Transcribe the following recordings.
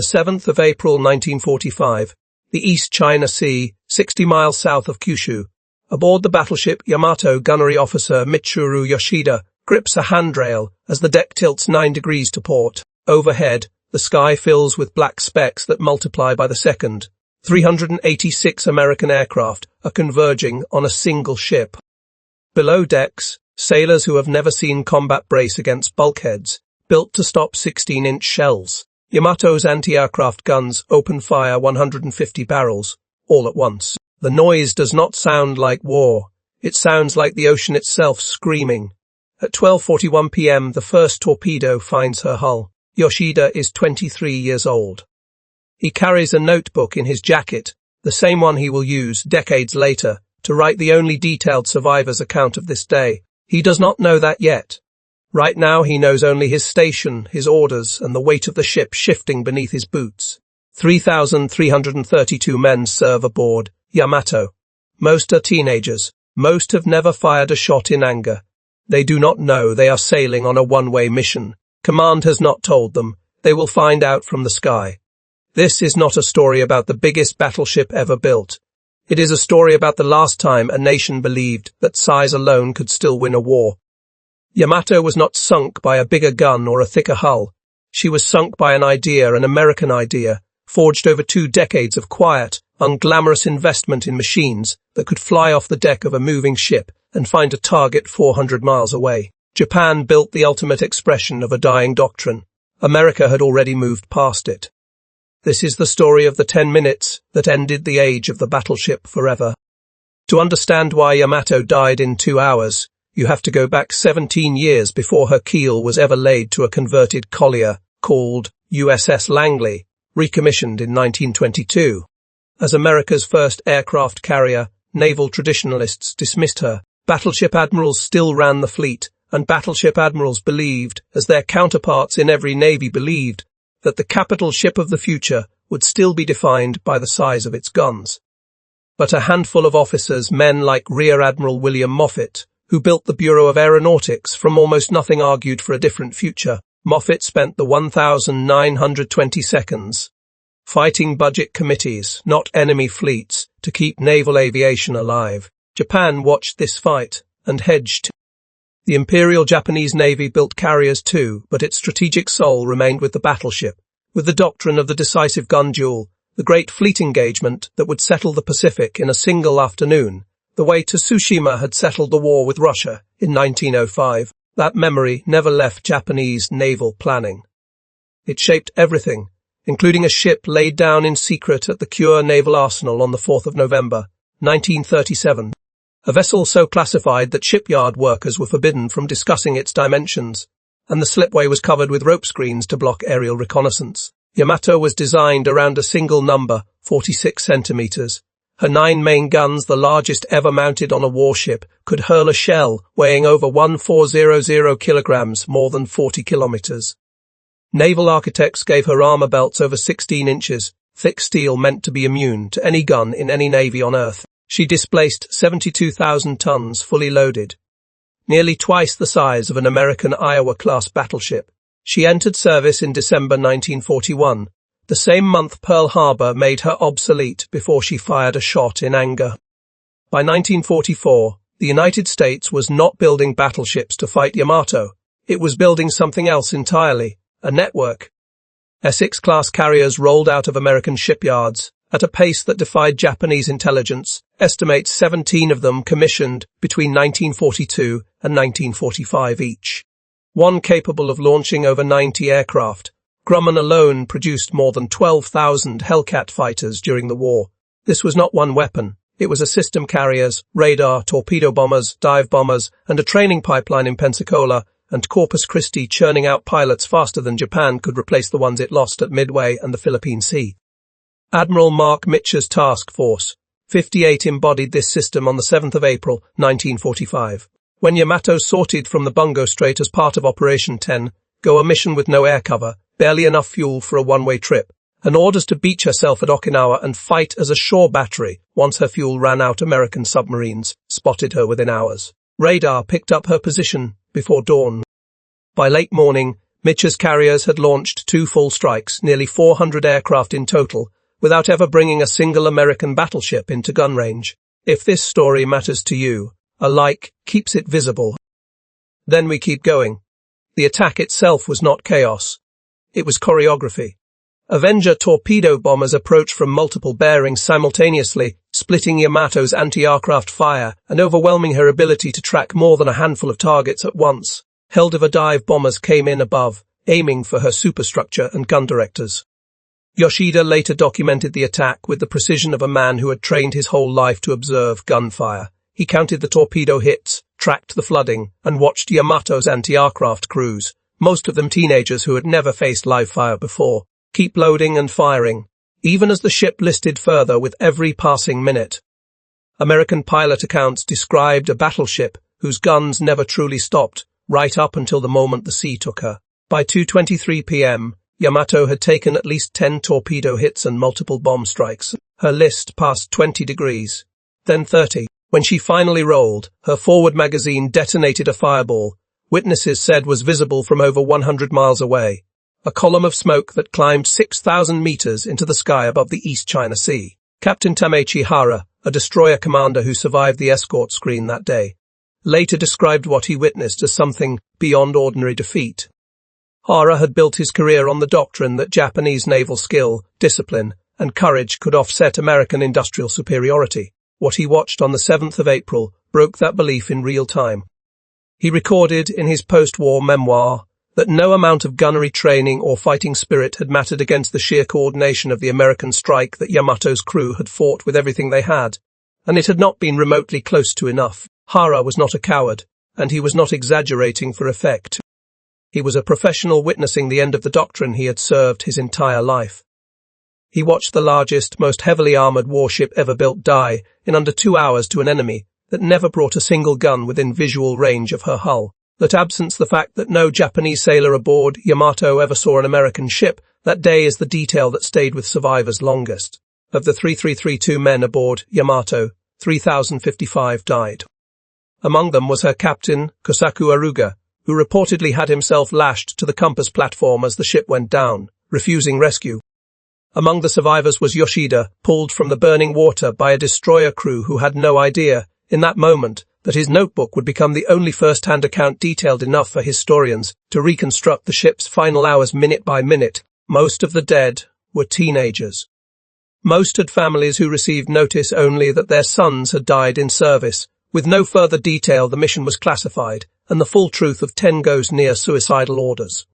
7th of April 1945, the East China Sea, 60 miles south of Kyushu. Aboard the battleship, Yamato gunnery officer Mitsuru Yoshida grips a handrail as the deck tilts 9 degrees to port. Overhead, the sky fills with black specks that multiply by the second. 386 American aircraft are converging on a single ship. Below decks, sailors who have never seen combat brace against bulkheads, built to stop 16-inch shells. Yamato's anti-aircraft guns open fire 150 barrels, all at once. The noise does not sound like war. It sounds like the ocean itself screaming. At 12:41 p.m., the first torpedo finds her hull. Yoshida is 23 years old. He carries a notebook in his jacket, the same one he will use decades later to write the only detailed survivor's account of this day. He does not know that yet. Right now he knows only his station, his orders, and the weight of the ship shifting beneath his boots. 3,332 men serve aboard Yamato. Most are teenagers. Most have never fired a shot in anger. They do not know they are sailing on a one-way mission. Command has not told them. They will find out from the sky. This is not a story about the biggest battleship ever built. It is a story about the last time a nation believed that size alone could still win a war. Yamato was not sunk by a bigger gun or a thicker hull. She was sunk by an idea, an American idea, forged over 2 decades of quiet, unglamorous investment in machines that could fly off the deck of a moving ship and find a target 400 miles away. Japan built the ultimate expression of a dying doctrine. America had already moved past it. This is the story of the 10 minutes that ended the age of the battleship forever. To understand why Yamato died in 2 hours, you have to go back 17 years before her keel was ever laid to a converted collier called USS Langley, recommissioned in 1922. As America's first aircraft carrier, naval traditionalists dismissed her. Battleship admirals still ran the fleet, and battleship admirals believed, as their counterparts in every navy believed, that the capital ship of the future would still be defined by the size of its guns. But a handful of officers, men like Rear Admiral William Moffett, who built the Bureau of Aeronautics from almost nothing, argued for a different future. Moffett spent the 1,920 seconds fighting budget committees, not enemy fleets, to keep naval aviation alive. Japan watched this fight and hedged. The Imperial Japanese Navy built carriers too, but its strategic soul remained with the battleship, with the doctrine of the decisive gun duel, the great fleet engagement that would settle the Pacific in a single afternoon, the way Tsushima had settled the war with Russia in 1905. That memory never left Japanese naval planning. It shaped everything, including a ship laid down in secret at the Kure Naval Arsenal on the 4th of November, 1937. A vessel so classified that shipyard workers were forbidden from discussing its dimensions, and the slipway was covered with rope screens to block aerial reconnaissance. Yamato was designed around a single number, 46 centimeters. Her 9 main guns, the largest ever mounted on a warship, could hurl a shell weighing over 1,400 kilograms, more than 40 kilometers. Naval architects gave her armor belts over 16 inches, thick steel meant to be immune to any gun in any navy on Earth. She displaced 72,000 tons fully loaded, nearly twice the size of an American Iowa-class battleship. She entered service in December 1941, the same month Pearl Harbor made her obsolete before she fired a shot in anger. By 1944, the United States was not building battleships to fight Yamato. It was building something else entirely, a network. Essex-class carriers rolled out of American shipyards at a pace that defied Japanese intelligence, estimates 17 of them commissioned between 1942 and 1945 each. One capable of launching over 90 aircraft. Grumman alone produced more than 12,000 Hellcat fighters during the war. This was not one weapon. It was a system: carriers, radar, torpedo bombers, dive bombers, and a training pipeline in Pensacola and Corpus Christi churning out pilots faster than Japan could replace the ones it lost at Midway and the Philippine Sea. Admiral Mark Mitcher's Task Force 58 embodied this system on the 7th of April, 1945. When Yamato sorted from the Bungo Strait as part of Operation 10, go a mission with no air cover, barely enough fuel for a one-way trip, and orders to beach herself at Okinawa and fight as a shore battery once her fuel ran out. American submarines spotted her within hours. Radar picked up her position before dawn. By late morning, Mitch's carriers had launched 2 full strikes, nearly 400 aircraft in total, without ever bringing a single American battleship into gun range. If this story matters to you, a like keeps it visible. Then we keep going. The attack itself was not chaos. It was choreography. Avenger torpedo bombers approached from multiple bearings simultaneously, splitting Yamato's anti-aircraft fire and overwhelming her ability to track more than a handful of targets at once. Heldiver dive bombers came in above, aiming for her superstructure and gun directors. Yoshida later documented the attack with the precision of a man who had trained his whole life to observe gunfire. He counted the torpedo hits, tracked the flooding, and watched Yamato's anti-aircraft crews, most of them teenagers who had never faced live fire before, keep loading and firing, even as the ship listed further with every passing minute. American pilot accounts described a battleship whose guns never truly stopped, right up until the moment the sea took her. By 2:23 p.m., Yamato had taken at least 10 torpedo hits and multiple bomb strikes. Her list passed 20 degrees, then 30. When she finally rolled, her forward magazine detonated a fireball, witnesses said was visible from over 100 miles away, a column of smoke that climbed 6,000 meters into the sky above the East China Sea. Captain Tamechi Hara, a destroyer commander who survived the escort screen that day, later described what he witnessed as something beyond ordinary defeat. Hara had built his career on the doctrine that Japanese naval skill, discipline, and courage could offset American industrial superiority. What he watched on the 7th of April broke that belief in real time. He recorded in his post-war memoir that no amount of gunnery training or fighting spirit had mattered against the sheer coordination of the American strike that Yamato's crew had fought with everything they had, and it had not been remotely close to enough. Hara was not a coward, and he was not exaggerating for effect. He was a professional witnessing the end of the doctrine he had served his entire life. He watched the largest, most heavily armoured warship ever built die in under 2 hours to an enemy that never brought a single gun within visual range of her hull. That absence the fact that no Japanese sailor aboard Yamato ever saw an American ship that day is the detail that stayed with survivors longest. Of the 3,332 men aboard Yamato, 3,055 died. Among them was her captain, Kosaku Aruga, who reportedly had himself lashed to the compass platform as the ship went down, refusing rescue. Among the survivors was Yoshida, pulled from the burning water by a destroyer crew who had no idea, in that moment, that his notebook would become the only first-hand account detailed enough for historians to reconstruct the ship's final hours minute by minute. Most of the dead were teenagers. Most had families who received notice only that their sons had died in service. With no further detail, the mission was classified, and the full truth of 10 goes near suicidal orders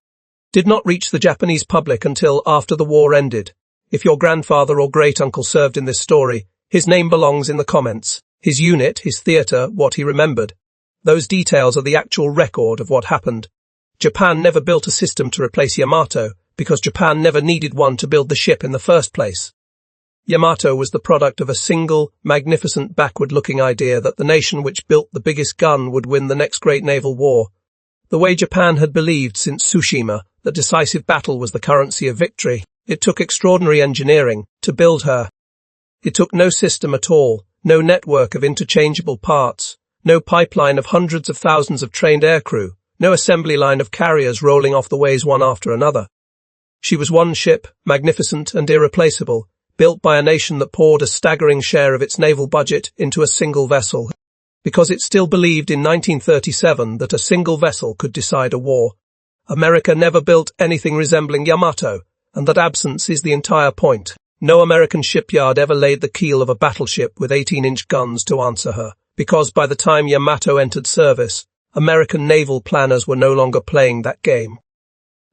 did not reach the Japanese public until after the war ended. If your grandfather or great-uncle served in this story, his name belongs in the comments. His unit, his theatre, what he remembered. Those details are the actual record of what happened. Japan never built a system to replace Yamato, because Japan never needed one to build the ship in the first place. Yamato was the product of a single, magnificent, backward-looking idea that the nation which built the biggest gun would win the next great naval war. The way Japan had believed since Tsushima that decisive battle was the currency of victory. It took extraordinary engineering to build her. It took no system at all, no network of interchangeable parts, no pipeline of hundreds of thousands of trained aircrew, no assembly line of carriers rolling off the ways one after another. She was one ship, magnificent and irreplaceable, built by a nation that poured a staggering share of its naval budget into a single vessel, because it still believed in 1937 that a single vessel could decide a war. America never built anything resembling Yamato, and that absence is the entire point. No American shipyard ever laid the keel of a battleship with 18-inch guns to answer her, because by the time Yamato entered service, American naval planners were no longer playing that game.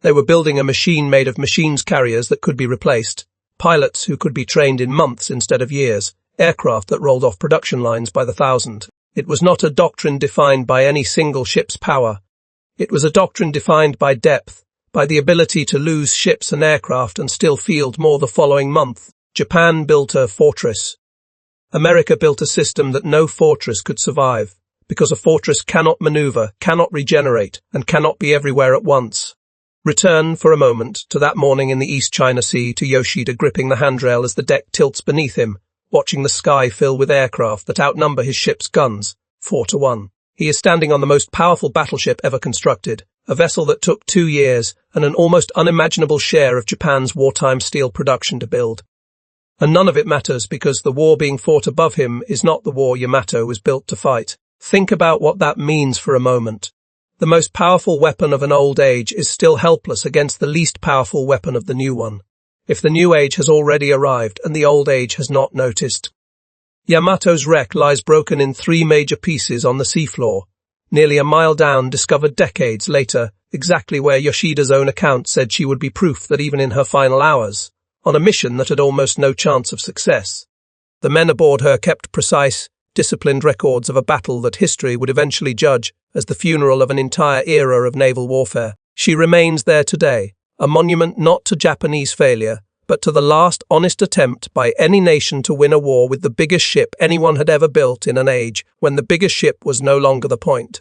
They were building a machine made of machines carriers that could be replaced, pilots who could be trained in months instead of years, aircraft that rolled off production lines by the thousand. It was not a doctrine defined by any single ship's power. It was a doctrine defined by depth, by the ability to lose ships and aircraft and still field more the following month. Japan built a fortress. America built a system that no fortress could survive, because a fortress cannot maneuver, cannot regenerate, and cannot be everywhere at once. Return for a moment to that morning in the East China Sea, to Yoshida gripping the handrail as the deck tilts beneath him, watching the sky fill with aircraft that outnumber his ship's guns, 4-1. He is standing on the most powerful battleship ever constructed, a vessel that took 2 years and an almost unimaginable share of Japan's wartime steel production to build. And none of it matters because the war being fought above him is not the war Yamato was built to fight. Think about what that means for a moment. The most powerful weapon of an old age is still helpless against the least powerful weapon of the new one. If the new age has already arrived and the old age has not noticed. Yamato's wreck lies broken in 3 major pieces on the seafloor, nearly a mile down, discovered decades later, exactly where Yoshida's own account said she would be proof that even in her final hours, on a mission that had almost no chance of success, the men aboard her kept precise, disciplined records of a battle that history would eventually judge as the funeral of an entire era of naval warfare. She remains there today, a monument not to Japanese failure, but to the last honest attempt by any nation to win a war with the biggest ship anyone had ever built in an age when the biggest ship was no longer the point.